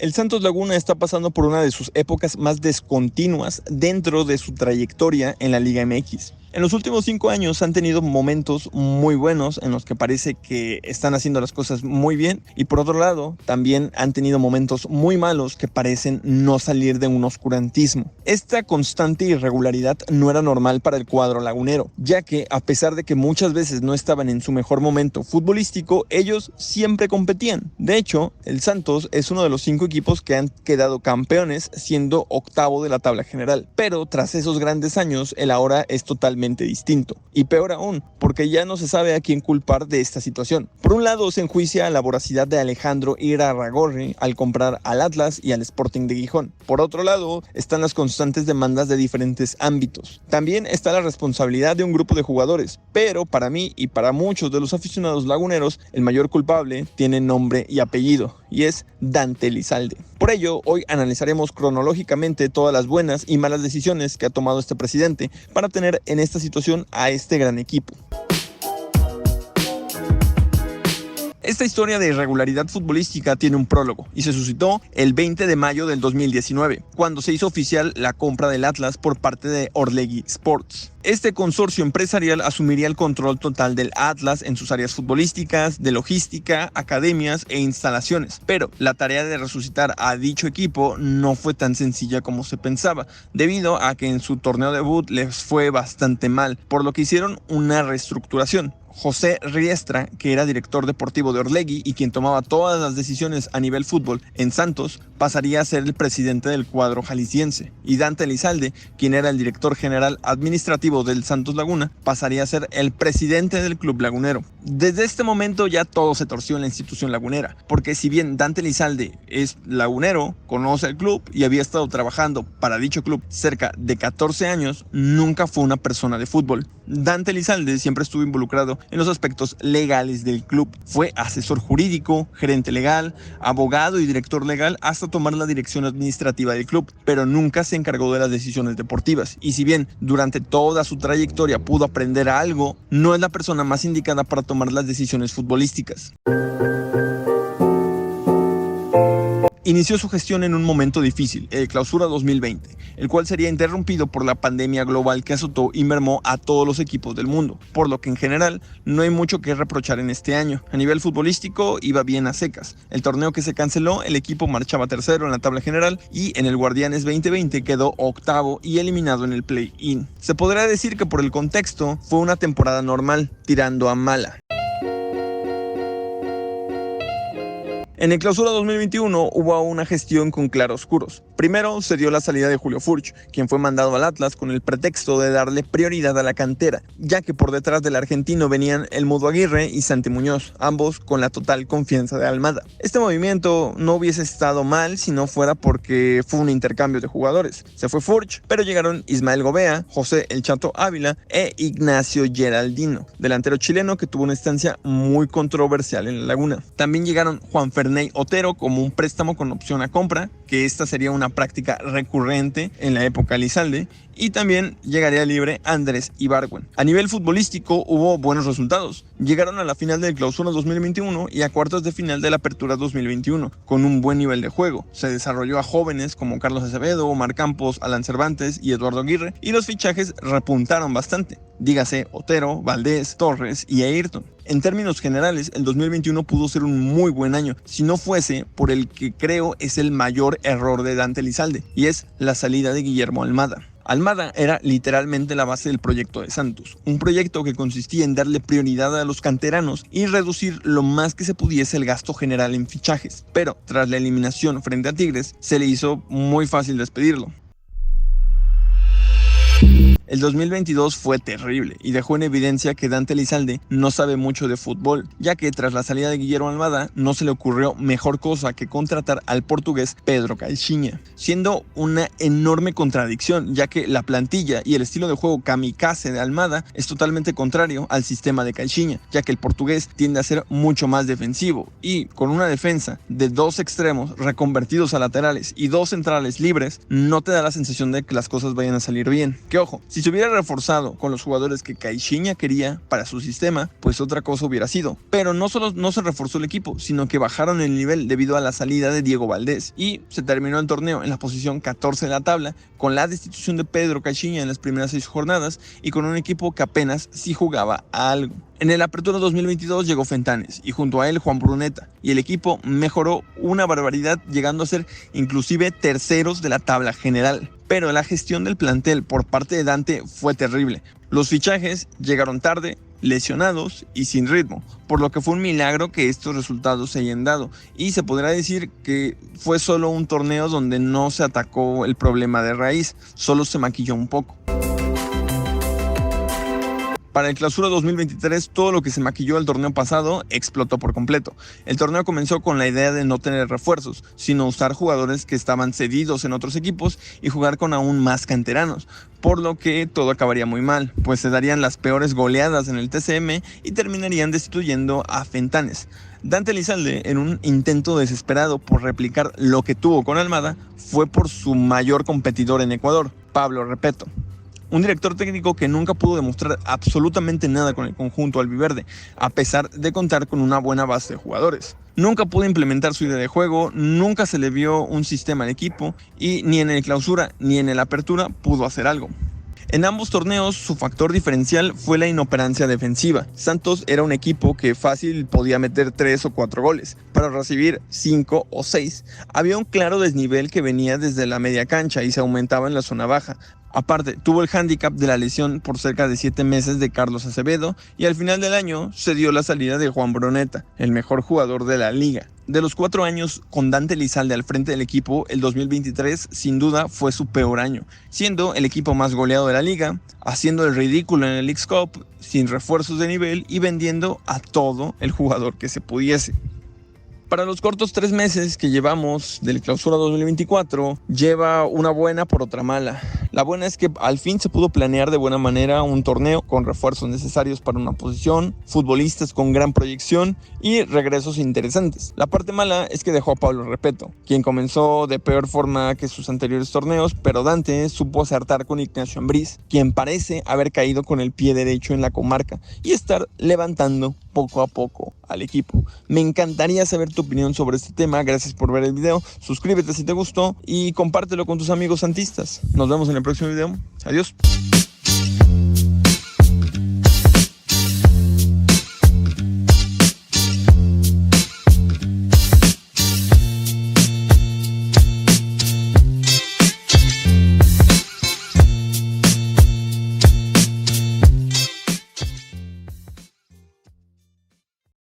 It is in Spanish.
El Santos Laguna está pasando por una de sus épocas más descontinuas dentro de su trayectoria en la Liga MX. En los últimos 5 años han tenido momentos muy buenos en los que parece que están haciendo las cosas muy bien, y por otro lado también han tenido momentos muy malos que parecen no salir de un oscurantismo. Esta constante irregularidad no era normal para el cuadro lagunero, ya que a pesar de que muchas veces no estaban en su mejor momento futbolístico, ellos siempre competían. De hecho, el Santos es uno de los 5 equipos que han quedado campeones, siendo octavo de la tabla general, pero tras esos grandes años el ahora es totalmente distinto, y peor aún, porque ya no se sabe a quién culpar de esta situación. Por un lado se enjuicia la voracidad de Alejandro Irarrágorri al comprar al Atlas y al Sporting de Gijón. Por otro lado están las constantes demandas de diferentes ámbitos. También está la responsabilidad de un grupo de jugadores, pero para mí y para muchos de los aficionados laguneros, el mayor culpable tiene nombre y apellido, y es Dante Elizalde. Por ello, hoy analizaremos cronológicamente todas las buenas y malas decisiones que ha tomado este presidente para tener en esta situación a este gran equipo. Esta historia de irregularidad futbolística tiene un prólogo y se suscitó el 20 de mayo del 2019, cuando se hizo oficial la compra del Atlas por parte de Orlegui Sports. Este consorcio empresarial asumiría el control total del Atlas en sus áreas futbolísticas, de logística, academias e instalaciones, pero la tarea de resucitar a dicho equipo no fue tan sencilla como se pensaba, debido a que en su torneo debut les fue bastante mal, por lo que hicieron una reestructuración. José Riestra, que era director deportivo de Orlegui y quien tomaba todas las decisiones a nivel fútbol en Santos, pasaría a ser el presidente del cuadro jalisciense, y Dante Elizalde, quien era el director general administrativo del Santos Laguna, pasaría a ser el presidente del club lagunero. Desde este momento ya todo se torció en la institución lagunera, porque si bien Dante Elizalde es lagunero, conoce el club y había estado trabajando para dicho club cerca de 14 años, nunca fue una persona de fútbol. Dante Elizalde siempre estuvo involucrado en los aspectos legales del club. Fue asesor jurídico, gerente legal, abogado y director legal hasta tomar la dirección administrativa del club, pero nunca se encargó de las decisiones deportivas. Y si bien durante toda su trayectoria pudo aprender algo, no es la persona más indicada para tomar las decisiones futbolísticas. Inició su gestión en un momento difícil, el Clausura 2020, el cual sería interrumpido por la pandemia global que azotó y mermó a todos los equipos del mundo, por lo que en general no hay mucho que reprochar en este año. A nivel futbolístico iba bien a secas. El torneo que se canceló, el equipo marchaba tercero en la tabla general y en el Guardianes 2020 quedó octavo y eliminado en el play-in. Se podría decir que por el contexto fue una temporada normal, tirando a mala. En el Clausura 2021 hubo una gestión con claroscuros. Primero se dio la salida de Julio Furch, quien fue mandado al Atlas con el pretexto de darle prioridad a la cantera, ya que por detrás del argentino venían el Mudo Aguirre y Santi Muñoz, ambos con la total confianza de Almada. Este movimiento no hubiese estado mal si no fuera porque fue un intercambio de jugadores. Se fue Furch, pero llegaron Ismael Gobea, José El Chato Ávila e Ignacio Geraldino, delantero chileno que tuvo una estancia muy controversial en la Laguna. También llegaron Juan Ferney Otero como un préstamo con opción a compra, que esta sería una práctica recurrente en la época Elizalde, y también llegaría libre Andrés Ibargüen. A nivel futbolístico hubo buenos resultados. Llegaron a la final del Clausura 2021 y a cuartos de final de la Apertura 2021, con un buen nivel de juego. Se desarrolló a jóvenes como Carlos Acevedo, Omar Campos, Alan Cervantes y Eduardo Aguirre, y los fichajes repuntaron bastante. Dígase Otero, Valdés, Torres y Ayrton. En términos generales, el 2021 pudo ser un muy buen año, si no fuese por el que creo es el mayor error de Dante Elizalde, y es la salida de Guillermo Almada. Almada era literalmente la base del proyecto de Santos, un proyecto que consistía en darle prioridad a los canteranos y reducir lo más que se pudiese el gasto general en fichajes, pero tras la eliminación frente a Tigres se le hizo muy fácil despedirlo. El 2022 fue terrible y dejó en evidencia que Dante Elizalde no sabe mucho de fútbol, ya que tras la salida de Guillermo Almada no se le ocurrió mejor cosa que contratar al portugués Pedro Caixinha, siendo una enorme contradicción, ya que la plantilla y el estilo de juego kamikaze de Almada es totalmente contrario al sistema de Caixinha, ya que el portugués tiende a ser mucho más defensivo, y con una defensa de 2 extremos reconvertidos a laterales y 2 centrales libres, no te da la sensación de que las cosas vayan a salir bien. Que ojo, Si se hubiera reforzado con los jugadores que Caixinha quería para su sistema, pues otra cosa hubiera sido. Pero no solo no se reforzó el equipo, sino que bajaron el nivel debido a la salida de Diego Valdés y se terminó el torneo en la posición 14 de la tabla, con la destitución de Pedro Caixinha en las primeras 6 jornadas y con un equipo que apenas sí jugaba a algo. En el Apertura 2022 llegó Fentanes y junto a él Juan Bruneta, y el equipo mejoró una barbaridad, llegando a ser inclusive terceros de la tabla general. Pero la gestión del plantel por parte de Dante fue terrible. Los fichajes llegaron tarde, lesionados y sin ritmo, por lo que fue un milagro que estos resultados se hayan dado, y se podrá decir que fue solo un torneo donde no se atacó el problema de raíz, solo se maquilló un poco. Para el Clausura 2023, todo lo que se maquilló el torneo pasado explotó por completo. El torneo comenzó con la idea de no tener refuerzos, sino usar jugadores que estaban cedidos en otros equipos y jugar con aún más canteranos, por lo que todo acabaría muy mal, pues se darían las peores goleadas en el TCM y terminarían destituyendo a Fentanes. Dante Elizalde, en un intento desesperado por replicar lo que tuvo con Almada, fue por su mayor competidor en Ecuador, Pablo Repeto. Un director técnico que nunca pudo demostrar absolutamente nada con el conjunto albiverde, a pesar de contar con una buena base de jugadores. Nunca pudo implementar su idea de juego, nunca se le vio un sistema al equipo y ni en el Clausura ni en el Apertura pudo hacer algo. En ambos torneos su factor diferencial fue la inoperancia defensiva. Santos era un equipo que fácil podía meter 3 o 4 goles, para recibir 5 o 6. Había un claro desnivel que venía desde la media cancha y se aumentaba en la zona baja. Aparte, tuvo el hándicap de la lesión por cerca de 7 meses de Carlos Acevedo y al final del año se dio la salida de Juan Bruneta, el mejor jugador de la liga. De los 4 años con Dante Elizalde al frente del equipo, el 2023 sin duda fue su peor año, siendo el equipo más goleado de la liga, haciendo el ridículo en el Leagues Cup, sin refuerzos de nivel y vendiendo a todo el jugador que se pudiese. Para los cortos 3 meses que llevamos del Clausura 2024, lleva una buena por otra mala. La buena es que al fin se pudo planear de buena manera un torneo con refuerzos necesarios para una posición, futbolistas con gran proyección y regresos interesantes. La parte mala es que dejó a Pablo Repeto, quien comenzó de peor forma que sus anteriores torneos, pero Dante supo acertar con Ignacio Ambriz, quien parece haber caído con el pie derecho en la comarca y estar levantando poco a poco al equipo. Me encantaría saber tu opinión sobre este tema. Gracias por ver el video, suscríbete si te gustó y compártelo con tus amigos santistas. Nos vemos en el próximo video. Adiós.